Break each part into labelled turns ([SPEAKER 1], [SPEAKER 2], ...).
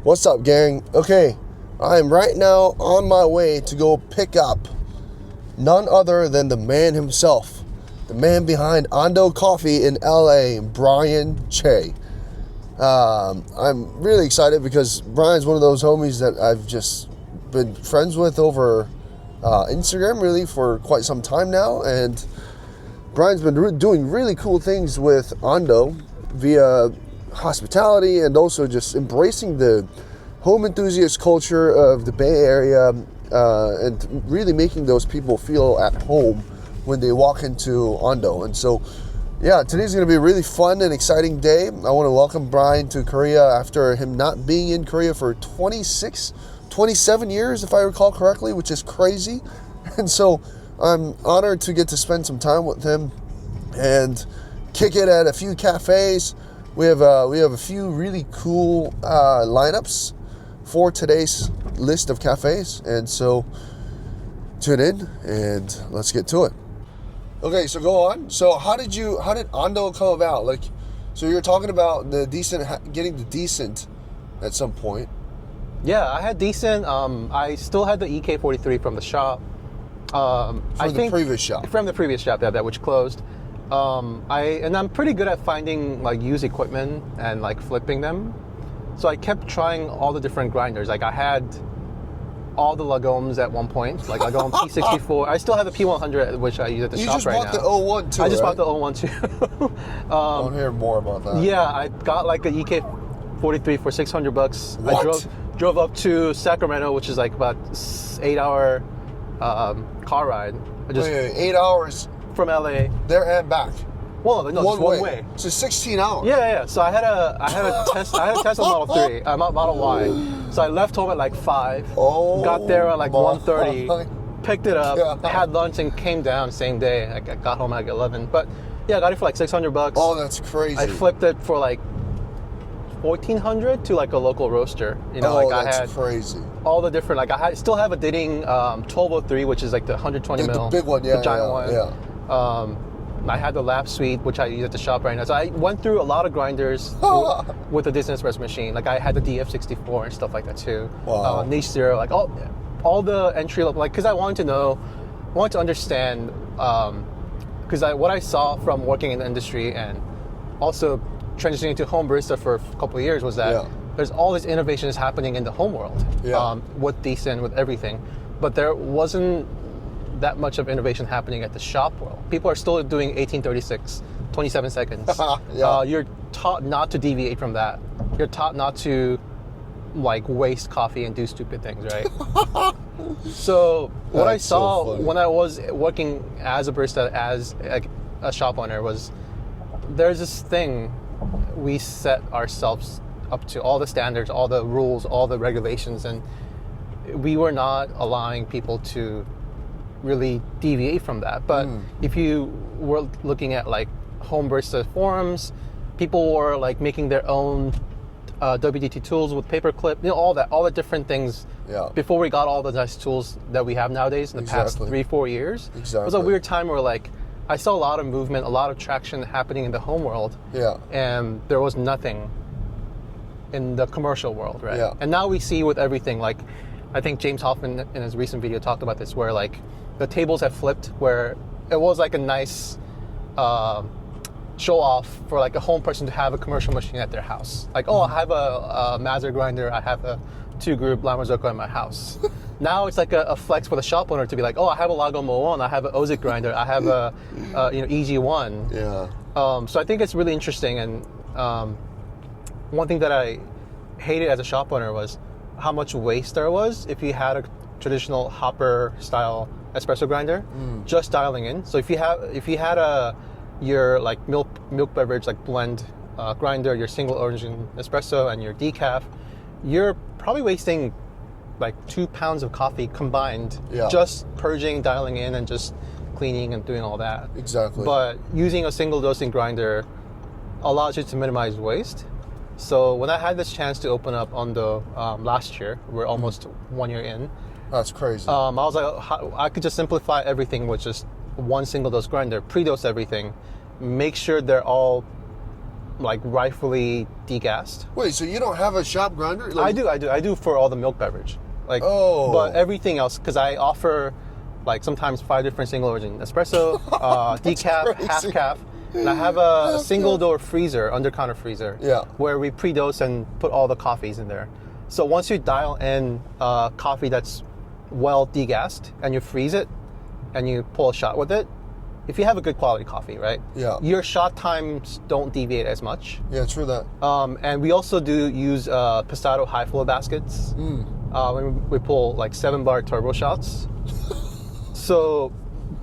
[SPEAKER 1] What's up, gang? Okay, I am right now on my way to go pick up none other than the man himself, the man behind Ondo Coffee in LA, Bryan Che. I'm really excited because Bryan's one of those homies that I've just been friends with over Instagram really for quite some time now, and Bryan's been doing really cool things with Ondo via hospitality and also just embracing the home enthusiast culture of the Bay Area and really making those people feel at home when they walk into Ondo. And so, yeah, today's going to be a really fun and exciting day. I want to welcome Bryan to Korea after him not being in Korea for 27 years, if I recall correctly, which is crazy. And so I'm honored to get to spend some time with him and kick it at a few cafes. We have a few really cool lineups for today's list of cafes, and so tune in and let's get to it. Okay, so go on. So how did Ondo come about? Like, so you're talking about getting the decent at some point.
[SPEAKER 2] Yeah, I had decent. I still had the EK43 from the shop.
[SPEAKER 1] From the previous shop,
[SPEAKER 2] that which closed. I'm pretty good at finding like used equipment and like flipping them. So I kept trying all the different grinders. Like I had all the Lagomes at one point, like Lagome P64. I still have the P100, which I use at the shop right now.
[SPEAKER 1] You just bought the 01 too,
[SPEAKER 2] I just
[SPEAKER 1] right?
[SPEAKER 2] bought the 01 too.
[SPEAKER 1] I want to hear more about that.
[SPEAKER 2] Yeah, I got like a EK43 for $600.
[SPEAKER 1] What?
[SPEAKER 2] I drove up to Sacramento, which is like about 8-hour car ride.
[SPEAKER 1] Wait, 8 hours
[SPEAKER 2] from LA,
[SPEAKER 1] there and back.
[SPEAKER 2] Well, no, just one way.
[SPEAKER 1] So 16 hours.
[SPEAKER 2] Yeah. So I had a Tesla Model 3, Model Y. So I left home at like 5.
[SPEAKER 1] Oh,
[SPEAKER 2] got there at like 1:30. Picked it up,
[SPEAKER 1] yeah.
[SPEAKER 2] had lunch, and came down same day. I got home at like 11. But yeah, I got it for like $600.
[SPEAKER 1] Oh, that's crazy.
[SPEAKER 2] I flipped it for like $1,400 to like a local roaster. You know,
[SPEAKER 1] oh,
[SPEAKER 2] like
[SPEAKER 1] that's
[SPEAKER 2] I had
[SPEAKER 1] crazy.
[SPEAKER 2] All the different, like I still have a Ditting 1203, which is like the 120 mil,
[SPEAKER 1] the big one, yeah,
[SPEAKER 2] the giant one.
[SPEAKER 1] Yeah.
[SPEAKER 2] I had the lap suite, which I use at the shop right now. So I went through a lot of grinders with the Distance Espresso machine. Like I had the DF64 and stuff like that too.
[SPEAKER 1] Wow.
[SPEAKER 2] Niche Zero, like all the entry level, like because I wanted to understand, because what I saw from working in the industry and also transitioning to home barista for a couple of years was that there's all these innovations happening in the home world with Decent, with everything, but there wasn't that much of innovation happening at the shop world. People are still doing 1836, 27 seconds. You're taught not to deviate from that. You're taught not to like waste coffee and do stupid things, right? So what I saw when I was working as a barista, as a shop owner, was there's this thing we set ourselves up to, all the standards, all the rules, all the regulations, and we were not allowing people to really deviate from that. But if you were looking at like home barista forums, people were like making their own WDT tools with paperclip, all the different things before we got all the nice tools that we have nowadays in the past 3-4 years.
[SPEAKER 1] Exactly.
[SPEAKER 2] It was a weird time where like I saw a lot of movement, a lot of traction happening in the home world, and there was nothing in the commercial world, right? And now we see with everything, like I think James Hoffman in his recent video talked about this, where like the tables have flipped, where it was like a nice show off for like a home person to have a commercial machine at their house. Like, I have a Mazzer grinder, I have a 2-group Lamazoco in my house. Now it's like a flex for the shop owner to be like, I have a Lagome 01, I have an Ozic grinder, I have a EG1. So I think it's really interesting, and one thing that I hated as a shop owner was how much waste there was if you had a traditional hopper style espresso grinder just dialing in. So if you had your like milk beverage like blend grinder, your single origin espresso and your decaf, you're probably wasting like 2 pounds of coffee combined just purging, dialing in, and just cleaning and doing all that.
[SPEAKER 1] Exactly.
[SPEAKER 2] But using a single dosing grinder allows you to minimize waste. So when I had this chance to open up Ondo last year, we're almost 1 year in.
[SPEAKER 1] That's crazy.
[SPEAKER 2] I was like, I could just simplify everything with just one single dose grinder, pre-dose everything, make sure they're all like rightfully degassed.
[SPEAKER 1] Wait, so you don't have a shop grinder? Like,
[SPEAKER 2] I do for all the milk beverage. Like,
[SPEAKER 1] Oh.
[SPEAKER 2] but everything else, because I offer like sometimes 5 different single origin espresso, decaf,
[SPEAKER 1] crazy.
[SPEAKER 2] half calf, and I have a single door freezer, under counter freezer,
[SPEAKER 1] Yeah.
[SPEAKER 2] where we pre-dose and put all the coffees in there. So once you dial in coffee that's well degassed and you freeze it and you pull a shot with it, if you have a good quality coffee, right?
[SPEAKER 1] Yeah.
[SPEAKER 2] Your shot times don't deviate as much.
[SPEAKER 1] Yeah, true that.
[SPEAKER 2] And we also do use Passato high flow baskets. When we pull like 7-bar turbo shots. So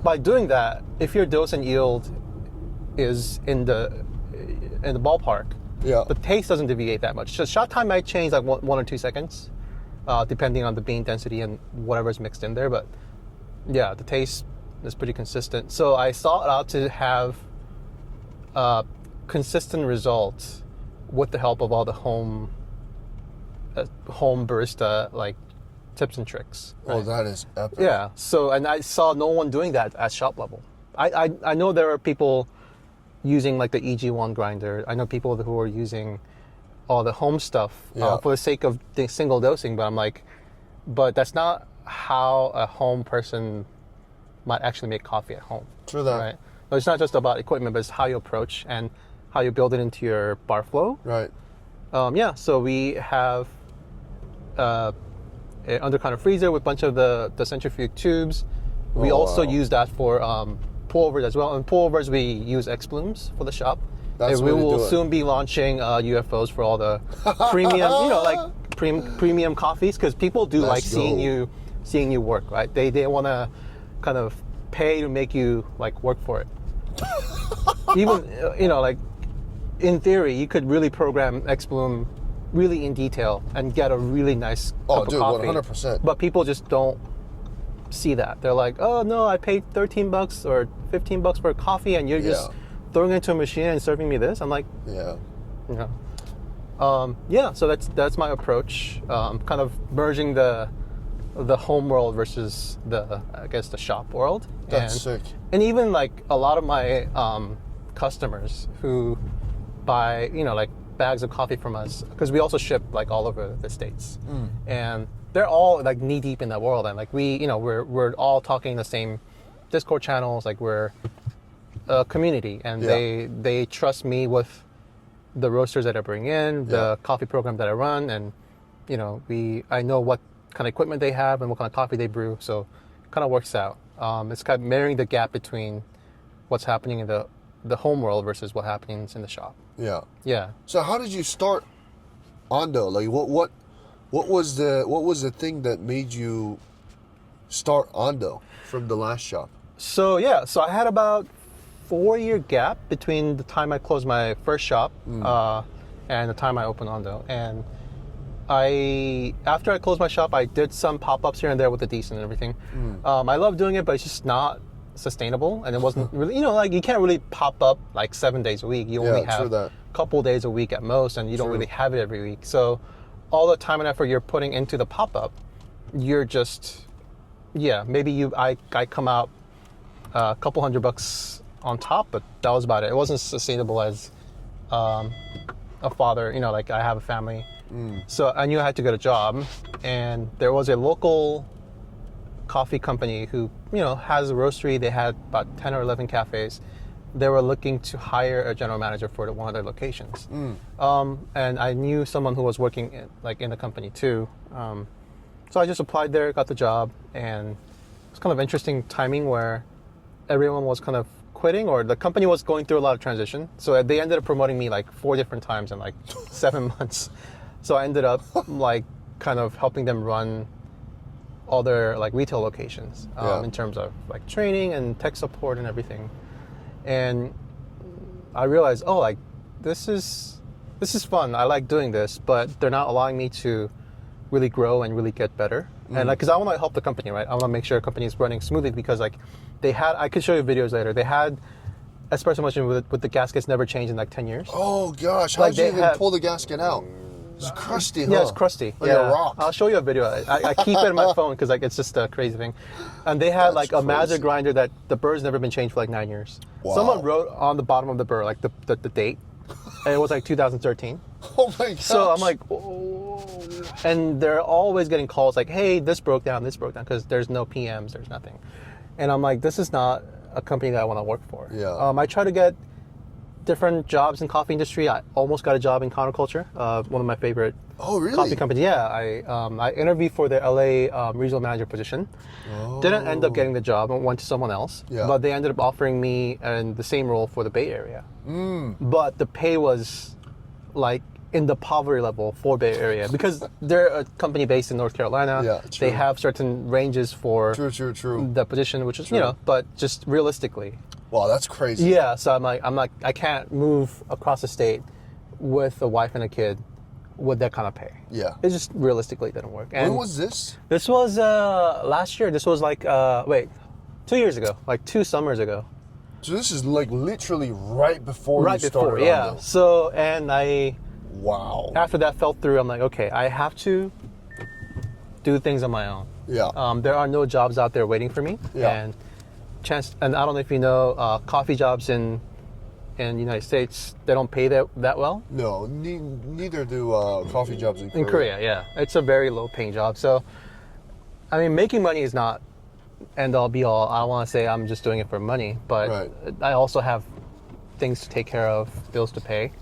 [SPEAKER 2] by doing that, if your dose and yield is in the ballpark,
[SPEAKER 1] Yeah.
[SPEAKER 2] the taste doesn't deviate that much. So shot time might change like 1 or 2 seconds, depending on the bean density and whatever's mixed in there. But yeah, the taste is pretty consistent. So I sought out to have consistent results with the help of all the home barista like tips and tricks.
[SPEAKER 1] Oh,
[SPEAKER 2] Right?
[SPEAKER 1] that is epic.
[SPEAKER 2] Yeah. So, and I saw no one doing that at shop level. I know there are people using like the EG1 grinder. I know people who are using all the home stuff
[SPEAKER 1] Yeah.
[SPEAKER 2] for the sake of the single dosing. But I'm like, but that's not how a home person might actually make coffee at home.
[SPEAKER 1] True that.
[SPEAKER 2] Right. But it's not just about equipment, but it's how you approach and how you build it into your bar flow.
[SPEAKER 1] Right.
[SPEAKER 2] Yeah, so we have an under-counter freezer with a bunch of the centrifuge tubes. We
[SPEAKER 1] Oh,
[SPEAKER 2] also
[SPEAKER 1] wow.
[SPEAKER 2] use that for pullovers as well. And pullovers, we use X Blooms for the shop.
[SPEAKER 1] That's
[SPEAKER 2] and we
[SPEAKER 1] the way to
[SPEAKER 2] will
[SPEAKER 1] do it.
[SPEAKER 2] soon be launching UFOs for all the premium, like premium coffees, because people do like
[SPEAKER 1] Let's
[SPEAKER 2] seeing
[SPEAKER 1] go.
[SPEAKER 2] you work, right? They want to kind of pay to make you like work for it. Even like in theory, you could really program X Bloom really in detail and get a really nice cup
[SPEAKER 1] dude,
[SPEAKER 2] of coffee.
[SPEAKER 1] 100%.
[SPEAKER 2] But people just don't see that. They're like, oh no, I paid $13 or $15 for a coffee, and you're just
[SPEAKER 1] Yeah.
[SPEAKER 2] throwing it into a machine and serving me this. I'm like,
[SPEAKER 1] Yeah.
[SPEAKER 2] yeah. So that's my approach. Kind of merging the home world versus the shop world.
[SPEAKER 1] That's
[SPEAKER 2] and,
[SPEAKER 1] sick.
[SPEAKER 2] And even like a lot of my customers who buy like bags of coffee from us, because we also ship like all over the States, and they're all like knee deep in that world, and like we're all talking the same Discord channels, like we're a community, and
[SPEAKER 1] Yeah.
[SPEAKER 2] they trust me with the roasters that I bring in, the
[SPEAKER 1] Yeah.
[SPEAKER 2] coffee program that I run, and I know what kind of equipment they have and what kind of coffee they brew, so it kind of works out. It's kind of marrying the gap between what's happening in the home world versus what happens in the shop.
[SPEAKER 1] Yeah.
[SPEAKER 2] Yeah.
[SPEAKER 1] So how did you start Ondo? Like what was the thing that made you start Ondo from the last shop?
[SPEAKER 2] So I had about 4-year gap between the time I closed my first shop and the time I opened Ondo. And after I closed my shop, I did some pop-ups here and there with the decent and everything. I love doing it, but it's just not sustainable, and it wasn't really, like you can't really pop up like 7 days a week. You only
[SPEAKER 1] Yeah, true
[SPEAKER 2] have
[SPEAKER 1] that.
[SPEAKER 2] a couple days a week at most, and you don't
[SPEAKER 1] True.
[SPEAKER 2] really have it every week. So all the time and effort you're putting into the pop-up, you're just, maybe I come out a couple $100 on top, but that was about it. It wasn't sustainable as a father, like I have a family. So I knew I had to get a job, and there was a local coffee company who, has a roastery. They had about 10 or 11 cafes. They were looking to hire a general manager for one of their locations. And I knew someone who was working in the company too. So I just applied there, got the job, and it's kind of interesting timing where everyone was kind of quitting, or the company was going through a lot of transition. So they ended up promoting me like 4 different times in like 7 months. So I ended up like kind of helping them run all their like retail locations in terms of like training and tech support and everything. And I realized, like this is fun. I like doing this, but they're not allowing me to really grow and really get better. And like, because I want to help the company, right? I want to make sure the company is running smoothly, because like I could show you videos later. They had espresso machine with the gaskets never changed in like 10 years.
[SPEAKER 1] Oh gosh,
[SPEAKER 2] Like
[SPEAKER 1] how'd you
[SPEAKER 2] they
[SPEAKER 1] even
[SPEAKER 2] had-
[SPEAKER 1] pull the gasket out? It's crusty, huh?
[SPEAKER 2] Yeah, it's crusty.
[SPEAKER 1] Like
[SPEAKER 2] yeah.
[SPEAKER 1] a rock.
[SPEAKER 2] I'll show you a video. I keep it in my phone because like it's just a crazy thing. And they had
[SPEAKER 1] That's
[SPEAKER 2] like a magic
[SPEAKER 1] crazy.
[SPEAKER 2] grinder that the burr's never been changed for like 9 years.
[SPEAKER 1] Wow.
[SPEAKER 2] Someone wrote on the bottom of the burr like the date. And it was like 2013.
[SPEAKER 1] Oh my gosh.
[SPEAKER 2] So I'm like, oh. And they're always getting calls like, hey, this broke down, because there's no PMs, there's nothing. And I'm like, this is not a company that I want to work for.
[SPEAKER 1] Yeah.
[SPEAKER 2] I try to get different jobs in coffee industry. I almost got a job in counterculture, one of my favorite coffee companies. Yeah, I interviewed for the LA regional manager position. Didn't end up getting the job and went to someone else.
[SPEAKER 1] Yeah.
[SPEAKER 2] But they ended up offering me the same role for the Bay Area. But the pay was like in the poverty level for Bay Area because they're a company based in North Carolina.
[SPEAKER 1] Yeah,
[SPEAKER 2] they have certain ranges for
[SPEAKER 1] true.
[SPEAKER 2] the position, which is but just realistically.
[SPEAKER 1] Wow, that's crazy.
[SPEAKER 2] Yeah, so I'm like, I can't move across the state with a wife and a kid with that kind of pay.
[SPEAKER 1] Yeah.
[SPEAKER 2] It just realistically didn't work. And
[SPEAKER 1] when was this?
[SPEAKER 2] This was last year. This was like 2 years ago, like 2 summers ago.
[SPEAKER 1] So this is like literally right before you started.
[SPEAKER 2] Yeah.
[SPEAKER 1] Ondo.
[SPEAKER 2] So and
[SPEAKER 1] Wow.
[SPEAKER 2] after that fell through, I'm like, okay, I have to do things on my own.
[SPEAKER 1] Yeah.
[SPEAKER 2] There are no jobs out there waiting for me.
[SPEAKER 1] Yeah.
[SPEAKER 2] And I don't know if you know, coffee jobs in the United States, they don't pay that well.
[SPEAKER 1] No, neither do coffee jobs in Korea.
[SPEAKER 2] In Korea, yeah. It's a very low paying job. So, I mean, making money is not end all be all. I don't want to say I'm just doing it for money, but I also have things to take care of, bills to pay.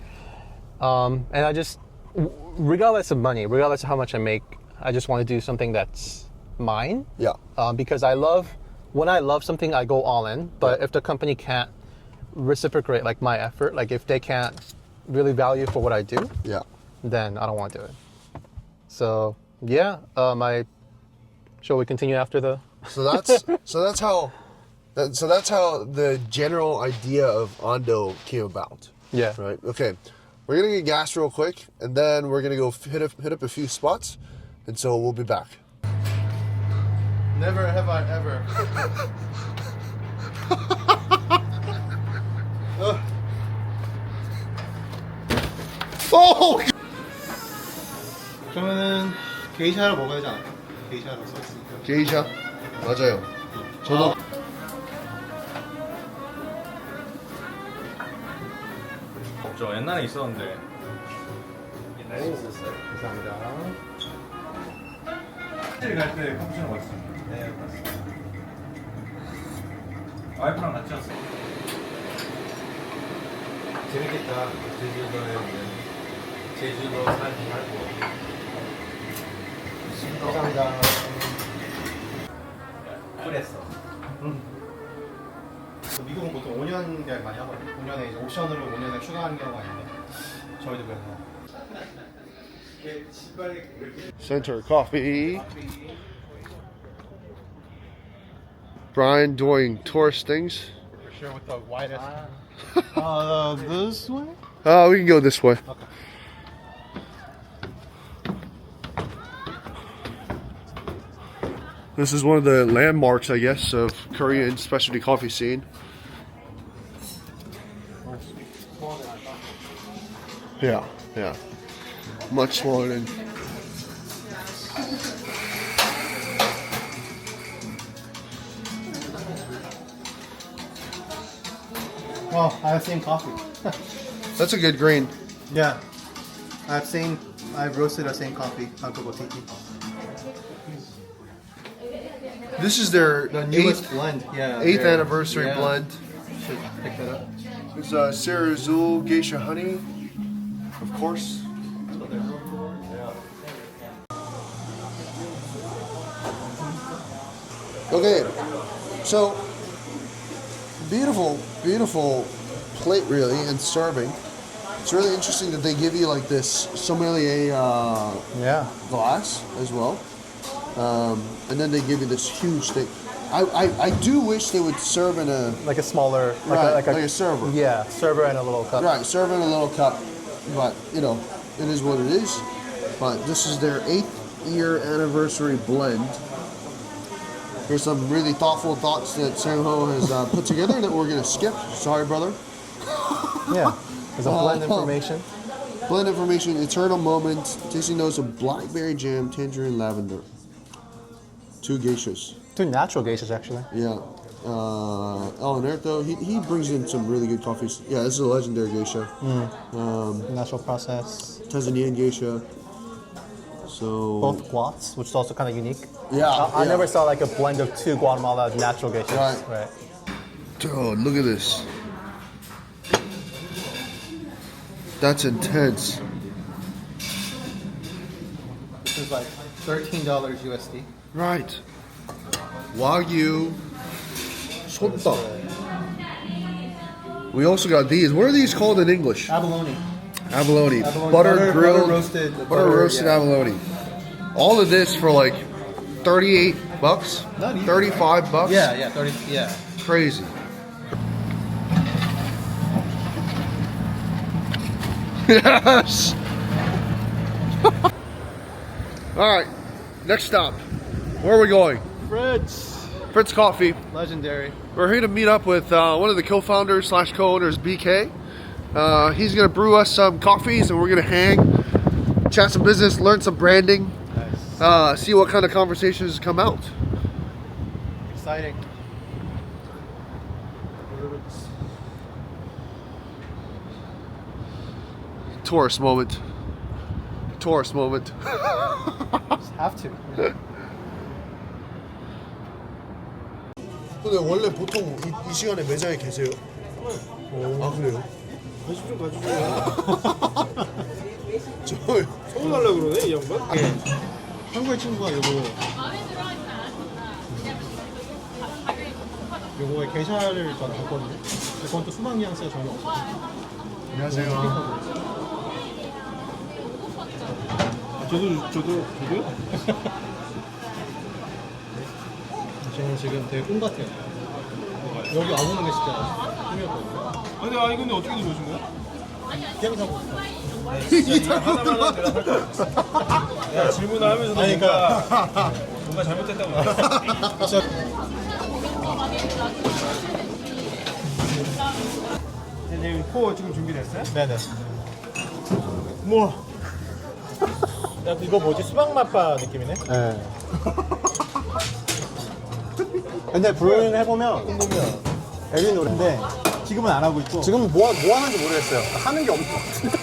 [SPEAKER 2] And I just, regardless of money, regardless of how much I make, I just want to do something that's mine.
[SPEAKER 1] Yeah.
[SPEAKER 2] Because when I love something, I go all in. But if the company can't reciprocate like my effort, like if they can't really value for what I do, then I don't want to do it. So yeah, shall we continue after the?
[SPEAKER 1] So that's how the general idea of Ondo came about.
[SPEAKER 2] Yeah.
[SPEAKER 1] Right. Okay. We're gonna get gas real quick, and then we're gonna go hit up a few spots, and so we'll be back.
[SPEAKER 2] Never have I ever.
[SPEAKER 1] Oh!
[SPEAKER 3] 그러면은 게이샤를 먹어야 되지 않을까? 게이샤라고 써있으니까.
[SPEAKER 1] 게이샤? 맞아요. 저도
[SPEAKER 3] 없죠. 옛날에 있었는데. 옛날에 있었어요.
[SPEAKER 2] 감사합니다.
[SPEAKER 3] 호텔 갈때 카푸치노 맛있어요. 네, 맞습니다. 와이프랑 같이 왔어요. 재밌겠다. 제주도에 오면 제주도 살기 하고.
[SPEAKER 2] 감사합니다.
[SPEAKER 3] 쿨했어.
[SPEAKER 4] 미국은 보통 5년 계약 많이 하거든요. 5년에 이제 옵션으로 5년을 추가하는 경우가 있는데 저희도 그래서
[SPEAKER 1] Center Coffee. Bryan doing tourist things.
[SPEAKER 4] share with the widest. This way?
[SPEAKER 1] We can go this way.
[SPEAKER 4] Okay.
[SPEAKER 1] This is one of the landmarks, I guess, of Korean specialty coffee scene. Yeah. Much smaller than.
[SPEAKER 4] Well, I have same coffee.
[SPEAKER 1] That's a good green.
[SPEAKER 4] Yeah, I've roasted the same coffee, Hankogo Tiki.
[SPEAKER 1] This is their
[SPEAKER 4] The newest blend, yeah.
[SPEAKER 1] eighth
[SPEAKER 4] their-
[SPEAKER 1] anniversary
[SPEAKER 4] yeah.
[SPEAKER 1] blend.
[SPEAKER 4] Should pick that up.
[SPEAKER 1] It's Sarah Azul Geisha Honey, of course. Okay, so beautiful plate really and serving. It's really interesting that they give you like this sommelier glass as well, and then they give you this huge thing. I do wish they would serve in a
[SPEAKER 2] Like a smaller,
[SPEAKER 1] like a server.
[SPEAKER 2] Yeah, server and a little cup.
[SPEAKER 1] Right, serve in a little cup, but you know, it is what it is. But this is their 8th year anniversary blend. There's some really thoughtful thoughts that Sang-ho has put together that we're gonna skip. Sorry, brother.
[SPEAKER 2] Yeah, there's a blend information.
[SPEAKER 1] Blend information, eternal moment, tasting notes of blackberry jam, tangerine, lavender. 2 geishas.
[SPEAKER 2] 2 natural geishas actually.
[SPEAKER 1] Yeah. El Inerto, he brings in some really good coffees. Yeah, this is a legendary geisha.
[SPEAKER 2] Natural process.
[SPEAKER 1] Tanzanian geisha. So
[SPEAKER 2] Both guats, which is also kind of unique.
[SPEAKER 1] Yeah,
[SPEAKER 2] I
[SPEAKER 1] yeah.
[SPEAKER 2] never saw like a blend of two Guatemala natural geishas.
[SPEAKER 1] Right. Dude, look at this. That's intense.
[SPEAKER 4] This is like $13 USD.
[SPEAKER 1] Right. Wagyu. Sonta. We also got these. What are these called in English?
[SPEAKER 4] Abalone.
[SPEAKER 1] Abalone.
[SPEAKER 4] Abalone.
[SPEAKER 1] Butter grilled.
[SPEAKER 4] Butter roasted yeah.
[SPEAKER 1] abalone. All of this for like $38.
[SPEAKER 4] Not even.
[SPEAKER 1] $35.
[SPEAKER 4] Yeah, 30. Yeah.
[SPEAKER 1] Crazy. Yes. All right. Next stop. Where are we going? Fritz Coffee.
[SPEAKER 4] Legendary.
[SPEAKER 1] We're here to meet up with one of the co-founders / co-owners, BK. He's gonna brew us some coffees, and we're gonna hang, chat some business, learn some branding,
[SPEAKER 4] Nice.
[SPEAKER 1] see what kind of conversations come out.
[SPEAKER 4] Exciting.
[SPEAKER 1] Tourist moment. Tourist moment.
[SPEAKER 4] Just have to.
[SPEAKER 1] 근데 원래 보통 이 시간에 매장에 계세요? 아 그래요?
[SPEAKER 5] 관심 좀 가져줘요.
[SPEAKER 1] 저
[SPEAKER 5] 서울 가려고 그러네 이 양반?
[SPEAKER 4] 한국의 친구가 요거에 게샤를 저는 봤거든요. 근데 그건 또 수박 뉘앙스가 전혀 없어요.
[SPEAKER 1] 안녕하세요.
[SPEAKER 5] 저도요?
[SPEAKER 4] 저는 지금 되게 꿈 같아요. 여기 와보는 게 진짜 꿈이었거든요.
[SPEAKER 5] 아니 근데 어떻게 들어오신 거야?
[SPEAKER 4] 그냥 사고
[SPEAKER 5] 진짜 하나만 내가 할 거야. 야, 질문을 하면서도 뭔가 잘못됐다고 말했어. 선생님 코 지금 준비됐어요?
[SPEAKER 4] 네네.
[SPEAKER 5] 우와. 야, 이거 뭐지? 수박 맛바 느낌이네?
[SPEAKER 2] 네. 근데 브루잉 해보면 에비 노래인데
[SPEAKER 5] 지금은 안 하고 있고.
[SPEAKER 2] 지금 뭐 하는지 모르겠어요. 하는 게 없는 것 같은데.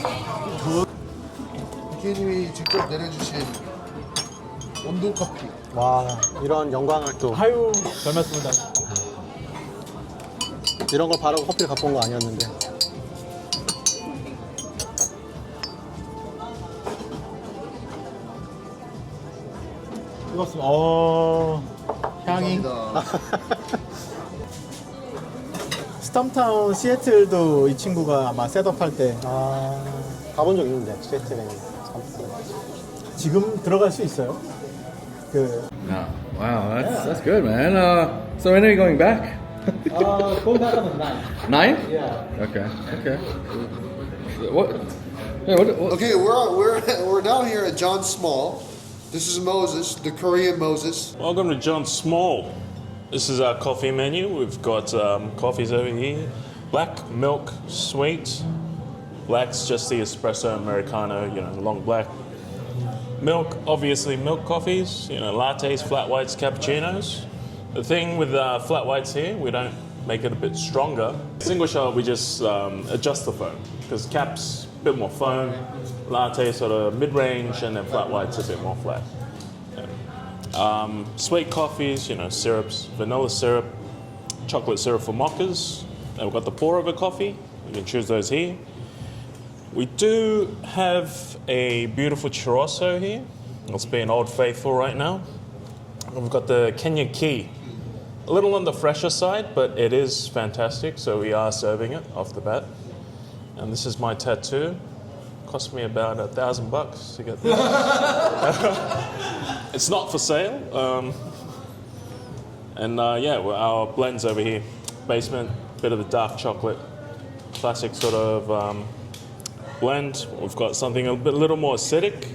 [SPEAKER 1] BK님이 직접 내려주신 온도 커피.
[SPEAKER 2] 와, 이런 영광을 또
[SPEAKER 5] 아유, 잘 맞습니다.
[SPEAKER 2] 이런 걸 바라고 커피를 갖고 온 거 아니었는데.
[SPEAKER 5] 뜨겁습니다.
[SPEAKER 4] 향이.
[SPEAKER 5] 스톰타운 시애틀도 이 친구가 아마 셋업할 때
[SPEAKER 2] 가본 적 있는데 시애틀에.
[SPEAKER 5] 지금 들어갈 수 있어요? 그
[SPEAKER 6] No. Wow, that's good, man. So when are you going back?
[SPEAKER 5] going back on the 9th.
[SPEAKER 6] 9?
[SPEAKER 5] Yeah.
[SPEAKER 6] Okay. What? Hey, what?
[SPEAKER 1] Okay, we're down here at John Small. This is Moses, the Korean Moses.
[SPEAKER 7] Welcome to John Small. This is our coffee menu. We've got coffees over here. Black, milk, sweet. Black's just the espresso Americano, long black. Milk, obviously milk coffees, lattes, flat whites, cappuccinos. The thing with flat whites here, we don't make it a bit stronger. Single shot, we just adjust the foam because caps a bit more foam, latte sort of mid-range, and then flat whites a bit more flat. Yeah. Sweet coffees, syrups, vanilla syrup, chocolate syrup for mochas. And we've got the pour-over coffee. You can choose those here. We do have a beautiful churroso here. It's being Old Faithful right now. And we've got the Kenya Key. A little on the fresher side, but it is fantastic, so we are serving it off the bat. And this is my tattoo. Cost me about $1,000 to get this. It's not for sale. Our blends over here. Basement, bit of the dark chocolate, classic sort of blend. We've got something a little more acidic,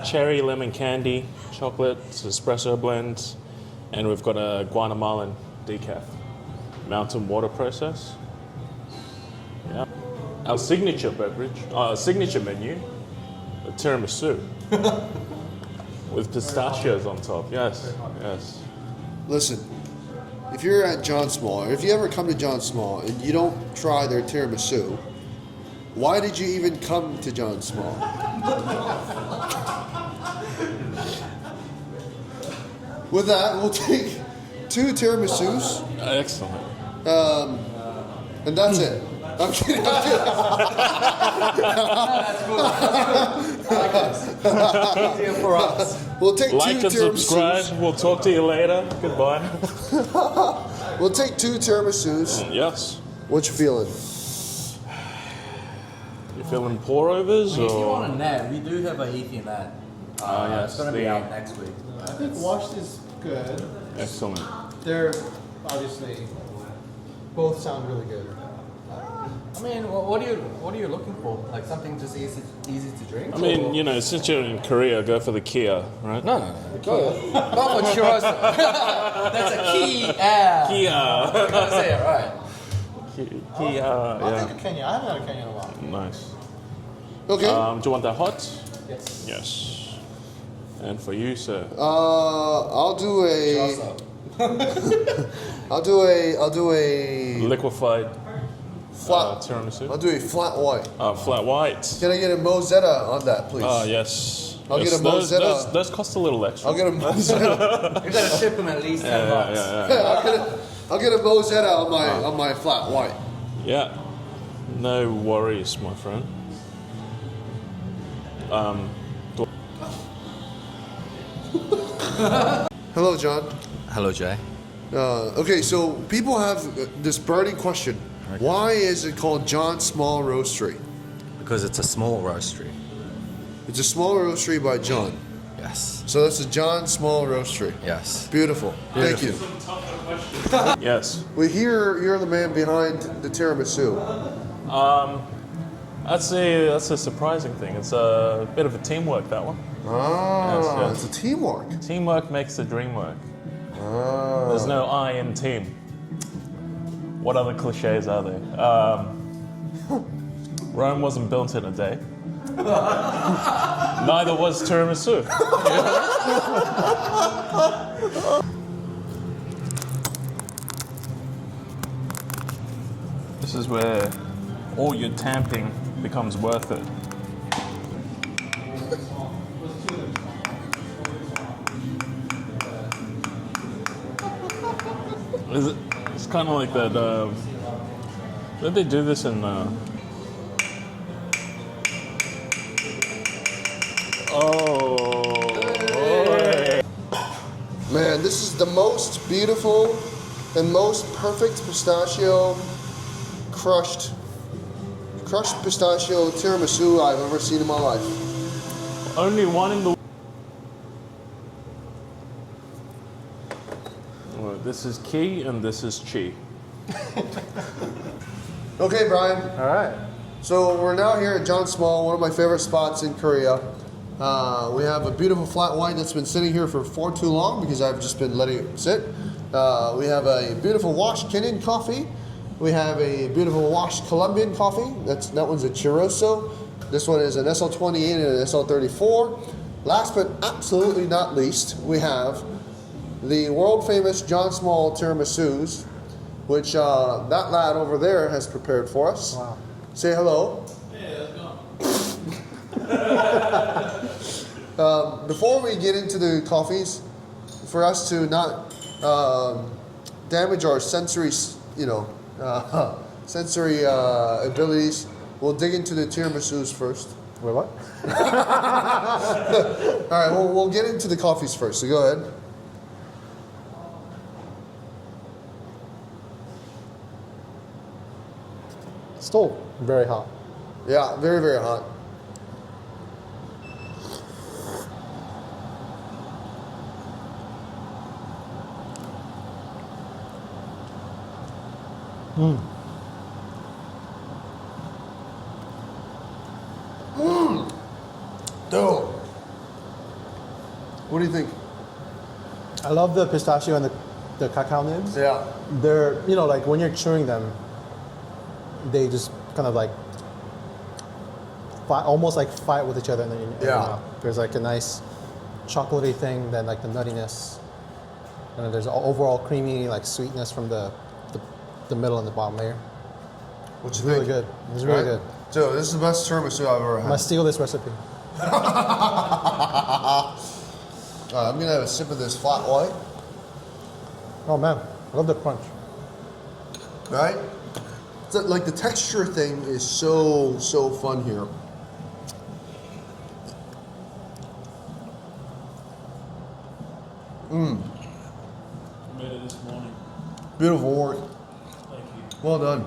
[SPEAKER 7] cherry, lemon candy, chocolate, espresso blend, and we've got a Guatemalan decaf, mountain water process. Yeah. Our signature beverage, signature menu, a tiramisu with pistachios on top. Yes.
[SPEAKER 1] Listen, if you're at John Small, or if you ever come to John Small and you don't try their tiramisu, why did you even come to John Small? With that, we'll take 2 tiramisus,
[SPEAKER 7] Excellent.
[SPEAKER 1] and that's it. I'm kidding. I'm kidding.
[SPEAKER 2] Easier for us.
[SPEAKER 1] We'll take
[SPEAKER 7] Like
[SPEAKER 1] 2
[SPEAKER 7] and
[SPEAKER 1] tiramisus.
[SPEAKER 7] subscribe. We'll talk to you later. Goodbye.
[SPEAKER 1] We'll take 2 tiramisus.
[SPEAKER 7] Yes.
[SPEAKER 1] What you feeling?
[SPEAKER 7] You feeling pour overs
[SPEAKER 8] If you want
[SPEAKER 7] or?
[SPEAKER 8] a net, we do have a heathy net.
[SPEAKER 7] yes,
[SPEAKER 8] It's going to be
[SPEAKER 7] the-
[SPEAKER 8] out next week.
[SPEAKER 4] I think washed is good.
[SPEAKER 7] Excellent.
[SPEAKER 4] They're obviously both sound really good.
[SPEAKER 8] I mean, what are you looking for? Like something just easy to drink?
[SPEAKER 7] I mean, you know, since you're in Korea, go for the Kia, right?
[SPEAKER 8] No. Go for churros. That's a key. Yeah.
[SPEAKER 7] Kia.
[SPEAKER 8] Gotta say it right.
[SPEAKER 7] Kia.
[SPEAKER 4] I'll
[SPEAKER 7] Yeah.
[SPEAKER 4] take a Kenya. I haven't had a Kenya in a while.
[SPEAKER 7] Nice.
[SPEAKER 1] Okay.
[SPEAKER 7] Do you want that hot?
[SPEAKER 4] Yes.
[SPEAKER 7] Yes. And for you, sir.
[SPEAKER 1] I'll do a. I'll do a
[SPEAKER 7] Liquefied
[SPEAKER 1] flat.
[SPEAKER 7] tiramisu.
[SPEAKER 1] I'll do a flat white.
[SPEAKER 7] Flat white.
[SPEAKER 1] Can I get a mozetta on that, please?
[SPEAKER 7] Yes.
[SPEAKER 1] I'll
[SPEAKER 7] Yes,
[SPEAKER 1] get a
[SPEAKER 7] those,
[SPEAKER 1] Mozetta.
[SPEAKER 7] those cost a little extra.
[SPEAKER 1] I'll get a mozetta.
[SPEAKER 8] You gotta tip them at least $10.
[SPEAKER 1] I'll get a mozetta on my flat white.
[SPEAKER 7] Yeah. No worries, my friend.
[SPEAKER 1] Hello, John.
[SPEAKER 8] Hello, Jay.
[SPEAKER 1] Okay, so people have this burning question. Why is it called John Small Roastery?
[SPEAKER 8] Because it's a small roastery.
[SPEAKER 1] It's a small roastery by John.
[SPEAKER 8] Yes.
[SPEAKER 1] So that's a John Small Roastery.
[SPEAKER 8] Yes.
[SPEAKER 1] Beautiful. Thank you.
[SPEAKER 7] Yes.
[SPEAKER 1] We hear you're the man behind the tiramisu.
[SPEAKER 7] That's a surprising thing. It's a bit of a teamwork, that one.
[SPEAKER 1] Ah,
[SPEAKER 7] Yes.
[SPEAKER 1] it's a teamwork.
[SPEAKER 7] Teamwork makes the dream work.
[SPEAKER 1] Ah.
[SPEAKER 7] There's no I in team. What other cliches are there? Rome wasn't built in a day. Neither was tiramisu. This is where all your tamping becomes worth it. It's kind of like that. Did they do this in?
[SPEAKER 1] Man, this is the most beautiful and most perfect pistachio crushed pistachio tiramisu I've ever seen in my life.
[SPEAKER 7] Only one in the. Well, this is Ki and this is Chi.
[SPEAKER 1] Okay, Bryan.
[SPEAKER 2] All right.
[SPEAKER 1] So we're now here at John Small, one of my favorite spots in Korea. We have a beautiful flat white that's been sitting here for far too long because I've just been letting it sit. We have a beautiful washed Kenyan coffee. We have a beautiful washed Colombian coffee. That one's a churroso. This one is an SL28 and an SL34. Last but absolutely not least, we have the world famous John Small tiramisus, which that lad over there has prepared for us.
[SPEAKER 2] Wow.
[SPEAKER 1] Say hello. Before we get into the coffees, for us to not damage our sensory, sensory abilities, we'll dig into the tiramisus first.
[SPEAKER 2] Wait, what?
[SPEAKER 1] All right, we'll get into the coffees first. So go ahead.
[SPEAKER 2] Still very hot.
[SPEAKER 1] Yeah, very, very hot. Dude. What do you think?
[SPEAKER 2] I love the pistachio and the cacao nibs.
[SPEAKER 1] Yeah.
[SPEAKER 2] They're, like when you're chewing them, they just kind of like almost like fight with each other in your
[SPEAKER 1] Yeah.
[SPEAKER 2] mouth. There's like a nice chocolatey thing, then like the nuttiness. And then there's overall creamy like sweetness from the middle and the bottom layer.
[SPEAKER 1] What's
[SPEAKER 2] It's really good. It's really good.
[SPEAKER 1] Dude, this is the best tiramisu I've ever
[SPEAKER 2] I'm
[SPEAKER 1] had.
[SPEAKER 2] gonna steal this recipe.
[SPEAKER 1] I'm gonna have a sip of this flat white.
[SPEAKER 2] Oh man, I love the crunch.
[SPEAKER 1] Right? So, like the texture thing is so fun here.
[SPEAKER 7] Made it this morning.
[SPEAKER 1] Beautiful work.
[SPEAKER 7] Thank you.
[SPEAKER 1] Well done.